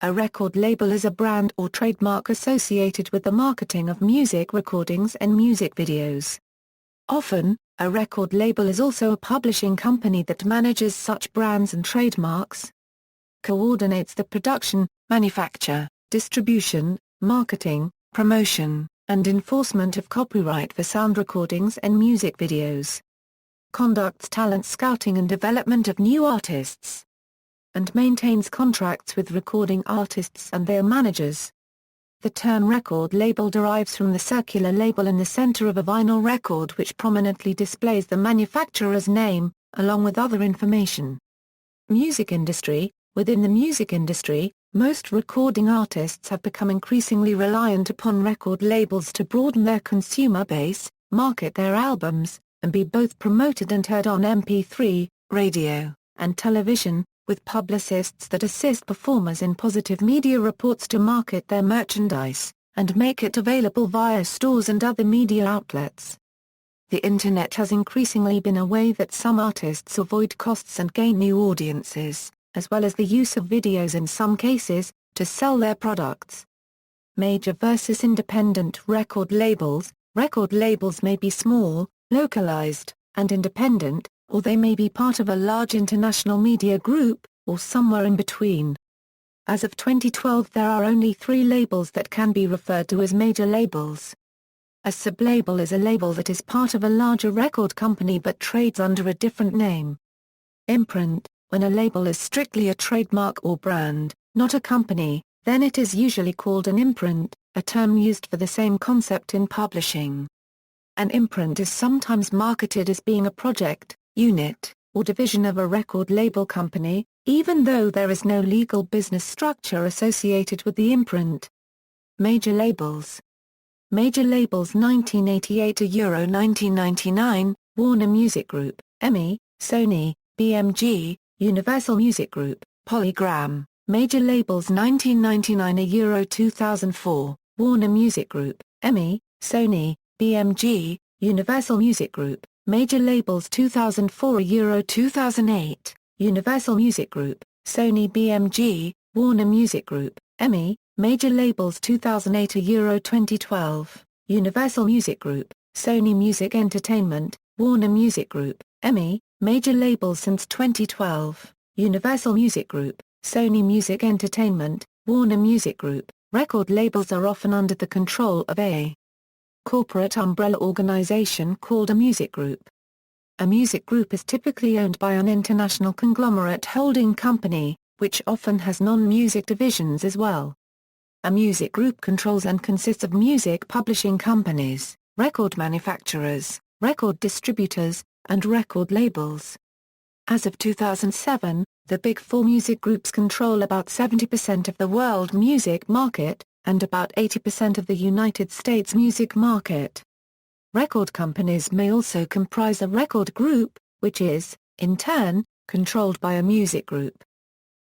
A record label is a brand or trademark associated with the marketing of music recordings and music videos. Often, a record label is also a publishing company that manages such brands and trademarks, coordinates the production, manufacture, distribution, marketing, promotion, and enforcement of copyright for sound recordings and music videos, conducts talent scouting and development of new artists, and maintains contracts with recording artists and their managers. The term record label derives from the circular label in the center of a vinyl record which prominently displays the manufacturer's name, along with other information. Music industry. Within the music industry, most recording artists have become increasingly reliant upon record labels to broaden their consumer base, market their albums, and be both promoted and heard on MP3, radio, and television, with publicists that assist performers in positive media reports to market their merchandise, and make it available via stores and other media outlets. The Internet has increasingly been a way that some artists avoid costs and gain new audiences, as well as the use of videos in some cases, to sell their products. Major versus independent record labels. Record labels may be small, localized, and independent, or they may be part of a large international media group, or somewhere in between. As of 2012 there are only 3 labels that can be referred to as major labels. A sublabel is a label that is part of a larger record company but trades under a different name. Imprint. When a label is strictly a trademark or brand, not a company, then it is usually called an imprint, a term used for the same concept in publishing. An imprint is sometimes marketed as being a project, unit, or division of a record label company, even though there is no legal business structure associated with the imprint. Major labels. Major labels 1988 to Euro 1999, Warner Music Group, EMI, Sony, BMG, Universal Music Group, Polygram. Major labels 1999 to Euro 2004, Warner Music Group, EMI, Sony, BMG, Universal Music Group. Major labels 2004 to Euro 2008, Universal Music Group, Sony, BMG, Warner Music Group, EMI. Major labels 2008 to Euro 2012, Universal Music Group, Sony Music Entertainment, Warner Music Group, EMI. Major labels since 2012, Universal Music Group, Sony Music Entertainment, Warner Music Group. Record labels are often under the control of a corporate umbrella organization called a music group. A music group is typically owned by an international conglomerate holding company, which often has non-music divisions as well. A music group controls and consists of music publishing companies, record manufacturers, record distributors, and record labels. As of 2007, the Big Four music groups control about 70% of the world music market, and about 80% of the United States music market. Record companies may also comprise a record group, which is, in turn, controlled by a music group.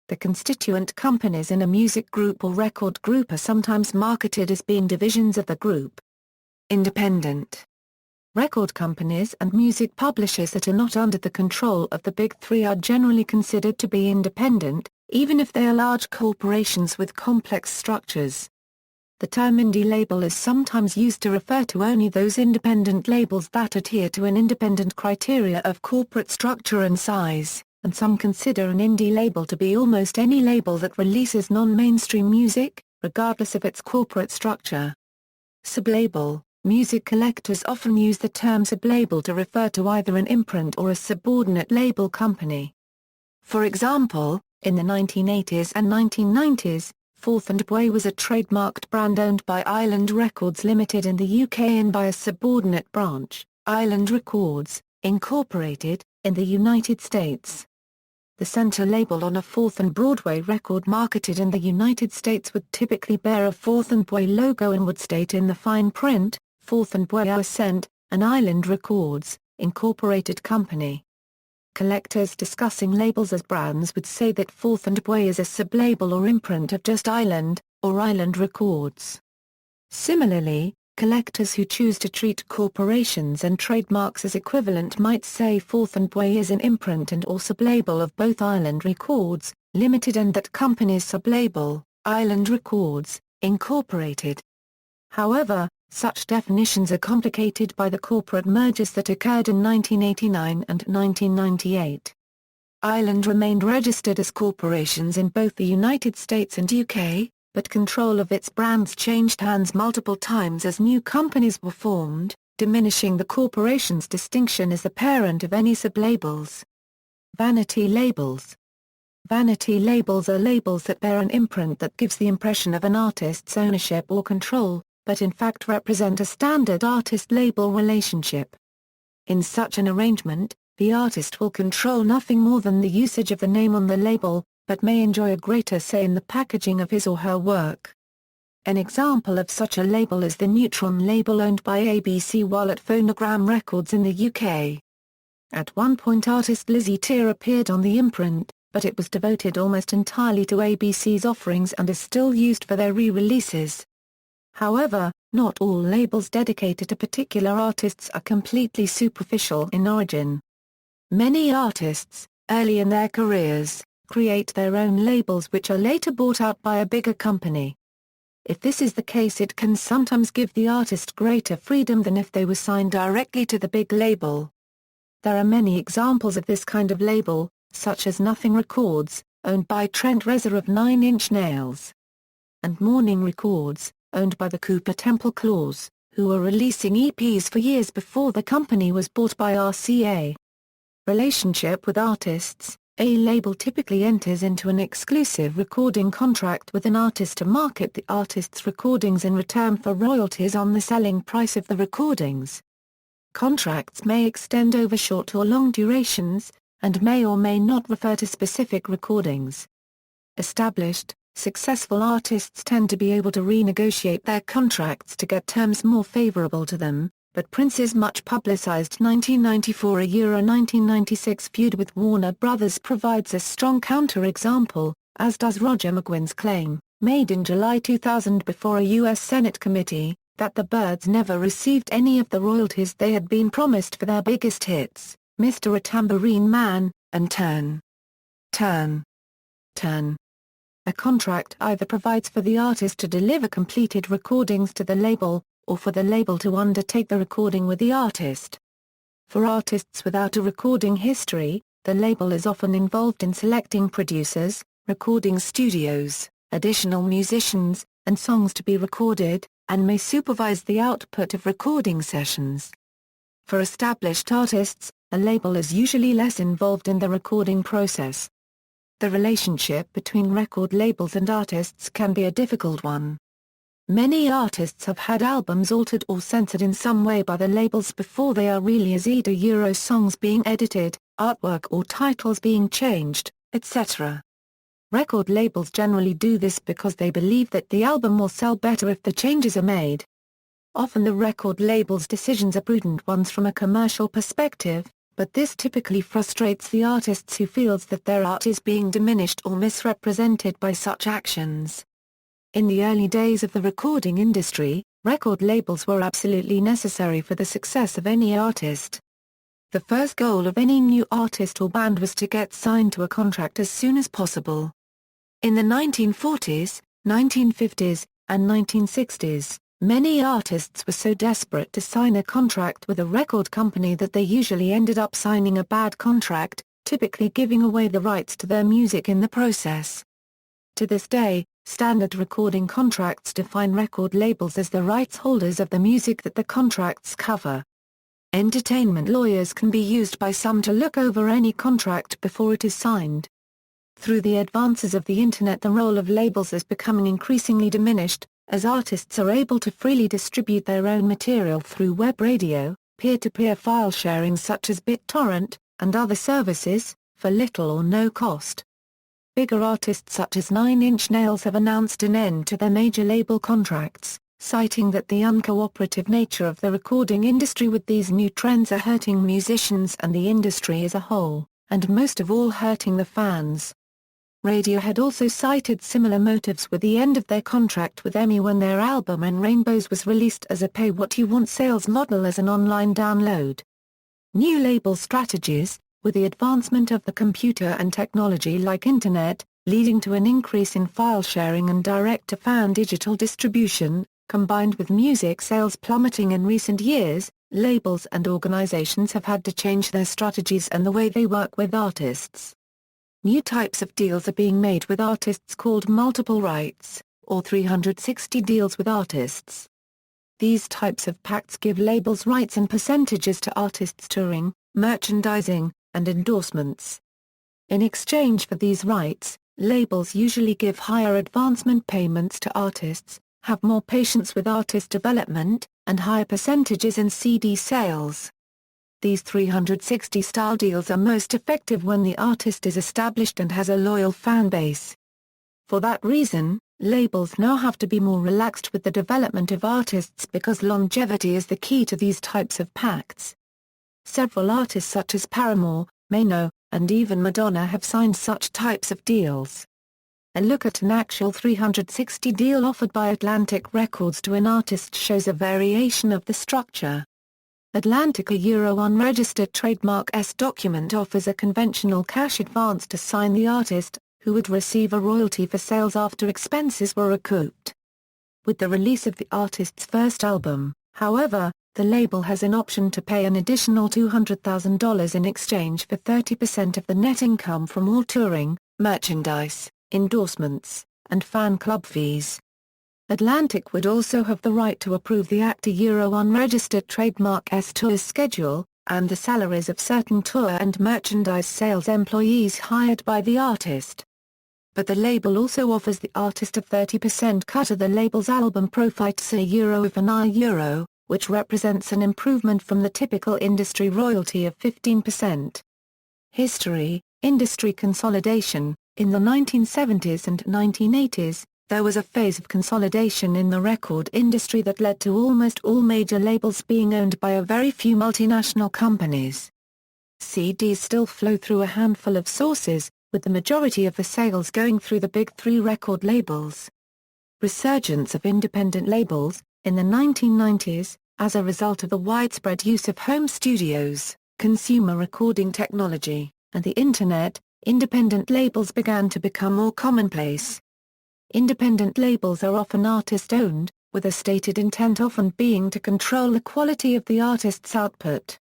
The constituent companies in a music group or record group are sometimes marketed as being divisions of the group. Independent. Record companies and music publishers that are not under the control of the Big Three are generally considered to be independent, even if they are large corporations with complex structures. The term indie label is sometimes used to refer to only those independent labels that adhere to an independent criteria of corporate structure and size, and some consider an indie label to be almost any label that releases non-mainstream music, regardless of its corporate structure. Sublabel. Music collectors often use the term sublabel to refer to either an imprint or a subordinate label company. For example, in the 1980s and 1990s, Fourth and Way was a trademarked brand owned by Island Records Limited in the UK and by a subordinate branch, Island Records, Incorporated, in the United States. The center label on a Fourth and Broadway record marketed in the United States would typically bear a Fourth and Way logo and would state in the fine print, Fourth and Way Ascent, an Island Records, Incorporated company. Collectors discussing labels as brands would say that Fourth and Way is a sublabel or imprint of just Island, or Island Records. Similarly, collectors who choose to treat corporations and trademarks as equivalent might say Fourth and Way is an imprint and or sublabel of both Island Records, Limited and that company's sublabel, Island Records, Incorporated. However, such definitions are complicated by the corporate mergers that occurred in 1989 and 1998. Island remained registered as corporations in both the United States and UK, but control of its brands changed hands multiple times as new companies were formed, diminishing the corporation's distinction as the parent of any sub-labels. Vanity labels. Vanity labels are labels that bear an imprint that gives the impression of an artist's ownership or control, but in fact represent a standard artist-label relationship. In such an arrangement, the artist will control nothing more than the usage of the name on the label, but may enjoy a greater say in the packaging of his or her work. An example of such a label is the Neutron label owned by ABC while at Phonogram Records in the UK. At one point artist Lizzie Tear appeared on the imprint, but it was devoted almost entirely to ABC's offerings and is still used for their re-releases. However, not all labels dedicated to particular artists are completely superficial in origin. Many artists, early in their careers, create their own labels which are later bought out by a bigger company. If this is the case, it can sometimes give the artist greater freedom than if they were signed directly to the big label. There are many examples of this kind of label, such as Nothing Records, owned by Trent Reznor of Nine Inch Nails, and Morning Records, owned by the Cooper Temple Claws, who were releasing EPs for years before the company was bought by RCA. Relationship with artists. A label typically enters into an exclusive recording contract with an artist to market the artist's recordings in return for royalties on the selling price of the recordings. Contracts may extend over short or long durations, and may or may not refer to specific recordings. Established, successful artists tend to be able to renegotiate their contracts to get terms more favorable to them, but Prince's much publicized 1994–1996 feud with Warner Brothers provides a strong counter-example, as does Roger McGuinn's claim, made in July 2000 before a U.S. Senate committee, that the Byrds never received any of the royalties they had been promised for their biggest hits, Mr. A Tambourine Man, and Turn, Turn, Turn. A contract either provides for the artist to deliver completed recordings to the label, or for the label to undertake the recording with the artist. For artists without a recording history, the label is often involved in selecting producers, recording studios, additional musicians, and songs to be recorded, and may supervise the output of recording sessions. For established artists, a label is usually less involved in the recording process. The relationship between record labels and artists can be a difficult one. Many artists have had albums altered or censored in some way by the labels before they are released, either songs being edited, artwork or titles being changed, etc. Record labels generally do this because they believe that the album will sell better if the changes are made. Often the record label's decisions are prudent ones from a commercial perspective, but this typically frustrates the artists who feels that their art is being diminished or misrepresented by such actions. In the early days of the recording industry, record labels were absolutely necessary for the success of any artist. The first goal of any new artist or band was to get signed to a contract as soon as possible. In the 1940s, 1950s, and 1960s, many artists were so desperate to sign a contract with a record company that they usually ended up signing a bad contract, typically giving away the rights to their music in the process. To this day, standard recording contracts define record labels as the rights holders of the music that the contracts cover. Entertainment lawyers can be used by some to look over any contract before it is signed. Through the advances of the Internet, the role of labels is becoming increasingly diminished, as artists are able to freely distribute their own material through web radio, peer-to-peer file sharing such as BitTorrent, and other services, for little or no cost. Bigger artists such as Nine Inch Nails have announced an end to their major label contracts, citing that the uncooperative nature of the recording industry with these new trends are hurting musicians and the industry as a whole, and most of all hurting the fans. Radiohead also cited similar motives with the end of their contract with EMI when their album In Rainbows was released as a pay-what-you-want sales model as an online download. New label strategies. With the advancement of the computer and technology like Internet, leading to an increase in file sharing and direct-to-fan digital distribution. Combined with music sales plummeting in recent years, labels and organizations have had to change their strategies and the way they work with artists. New types of deals are being made with artists called multiple rights, or 360 deals with artists. These types of pacts give labels rights and percentages to artists' touring, merchandising, and endorsements. In exchange for these rights, labels usually give higher advancement payments to artists, have more patience with artist development, and higher percentages in CD sales. These 360-style deals are most effective when the artist is established and has a loyal fan base. For that reason, labels now have to be more relaxed with the development of artists because longevity is the key to these types of pacts. Several artists such as Paramore, Mano, and even Madonna have signed such types of deals. A look at an actual 360 deal offered by Atlantic Records to an artist shows a variation of the structure. Atlantic unregistered trademark S document offers a conventional cash advance to sign the artist, who would receive a royalty for sales after expenses were recouped. With the release of the artist's first album, however, the label has an option to pay an additional $200,000 in exchange for 30% of the net income from all touring, merchandise, endorsements, and fan club fees. Atlantic would also have the right to approve the actor unregistered trademark S tour schedule, and the salaries of certain tour and merchandise sales employees hired by the artist. But the label also offers the artist a 30% cut of the label's album profits of an euro, which represents an improvement from the typical industry royalty of 15%. History, industry consolidation. In the 1970s and 1980s, there was a phase of consolidation in the record industry that led to almost all major labels being owned by a very few multinational companies. CDs still flow through a handful of sources, with the majority of the sales going through the big three record labels. Resurgence of independent labels. In the 1990s, as a result of the widespread use of home studios, consumer recording technology, and the Internet, independent labels began to become more commonplace. Independent labels are often artist-owned, with a stated intent often being to control the quality of the artist's output.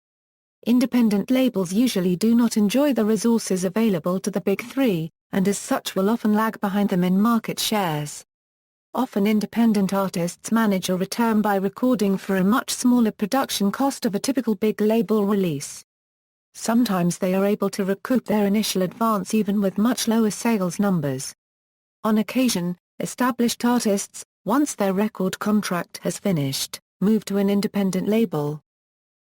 Independent labels usually do not enjoy the resources available to the big three, and as such will often lag behind them in market shares. Often independent artists manage a return by recording for a much smaller production cost of a typical big label release. Sometimes they are able to recoup their initial advance even with much lower sales numbers. On occasion, established artists, once their record contract has finished, move to an independent label.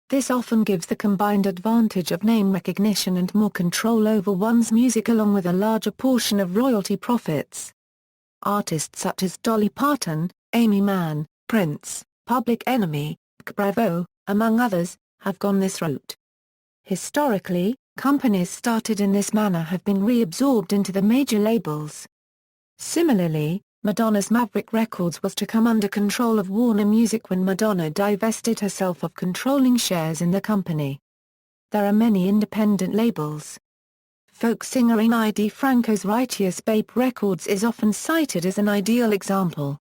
This often gives the combined advantage of name recognition and more control over one's music along with a larger portion of royalty profits. Artists such as Dolly Parton, Amy Mann, Prince, Public Enemy, Bravo, among others, have gone this route. Historically, companies started in this manner have been reabsorbed into the major labels. Similarly, Madonna's Maverick Records was to come under control of Warner Music when Madonna divested herself of controlling shares in the company. There are many independent labels. Folk singer Inai Franco's Righteous Babe Records is often cited as an ideal example.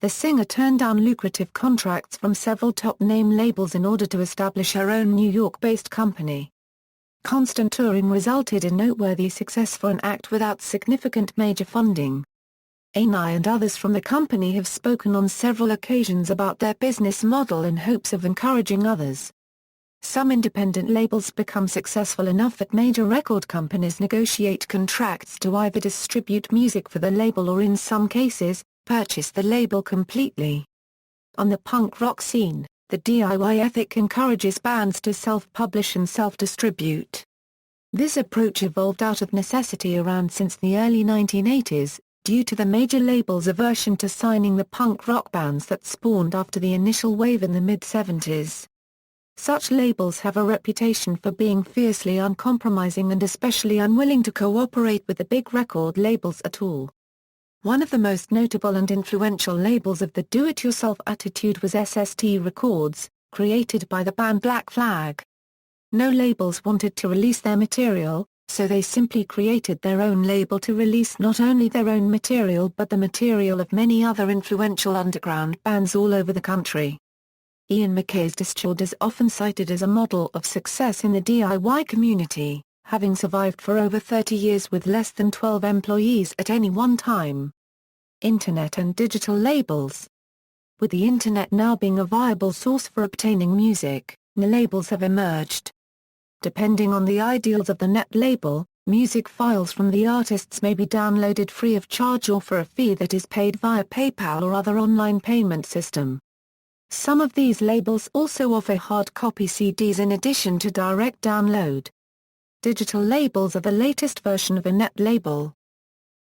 The singer turned down lucrative contracts from several top-name labels in order to establish her own New York-based company. Constant touring resulted in noteworthy success for an act without significant major funding. Inai and others from the company have spoken on several occasions about their business model in hopes of encouraging others. Some independent labels become successful enough that major record companies negotiate contracts to either distribute music for the label or in some cases, purchase the label completely. On the punk rock scene, the DIY ethic encourages bands to self-publish and self-distribute. This approach evolved out of necessity around since the early 1980s, due to the major labels' aversion to signing the punk rock bands that spawned after the initial wave in the mid-70s. Such labels have a reputation for being fiercely uncompromising and especially unwilling to cooperate with the big record labels at all. One of the most notable and influential labels of the do-it-yourself attitude was SST Records, created by the band Black Flag. No labels wanted to release their material, so they simply created their own label to release not only their own material but the material of many other influential underground bands all over the country. Ian MacKay's Discord is often cited as a model of success in the DIY community, having survived for over 30 years with less than 12 employees at any one time. Internet and digital labels. With the Internet now being a viable source for obtaining music, new labels have emerged. Depending on the ideals of the net label, music files from the artists may be downloaded free of charge or for a fee that is paid via PayPal or other online payment system. Some of these labels also offer hard copy CDs in addition to direct download. Digital labels are the latest version of a net label.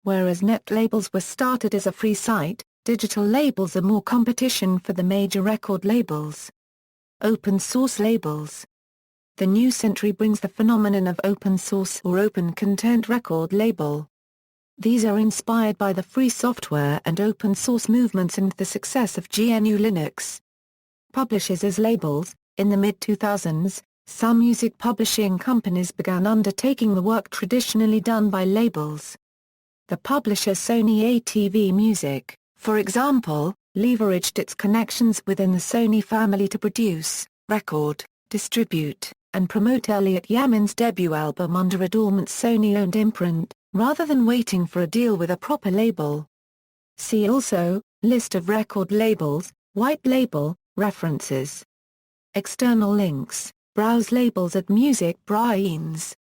Whereas net labels were started as a free site, digital labels are more competition for the major record labels. Open source labels. The new century brings the phenomenon of open source or open content record label. These are inspired by the free software and open source movements and the success of GNU Linux. Publishers as labels. In the mid-2000s, some music publishing companies began undertaking the work traditionally done by labels. The publisher Sony ATV Music, for example, leveraged its connections within the Sony family to produce, record, distribute, and promote Elliott Yamin's debut album under a dormant Sony-owned imprint, rather than waiting for a deal with a proper label. See also, List of record labels, white label, references. External links, browse labels at Music Brains.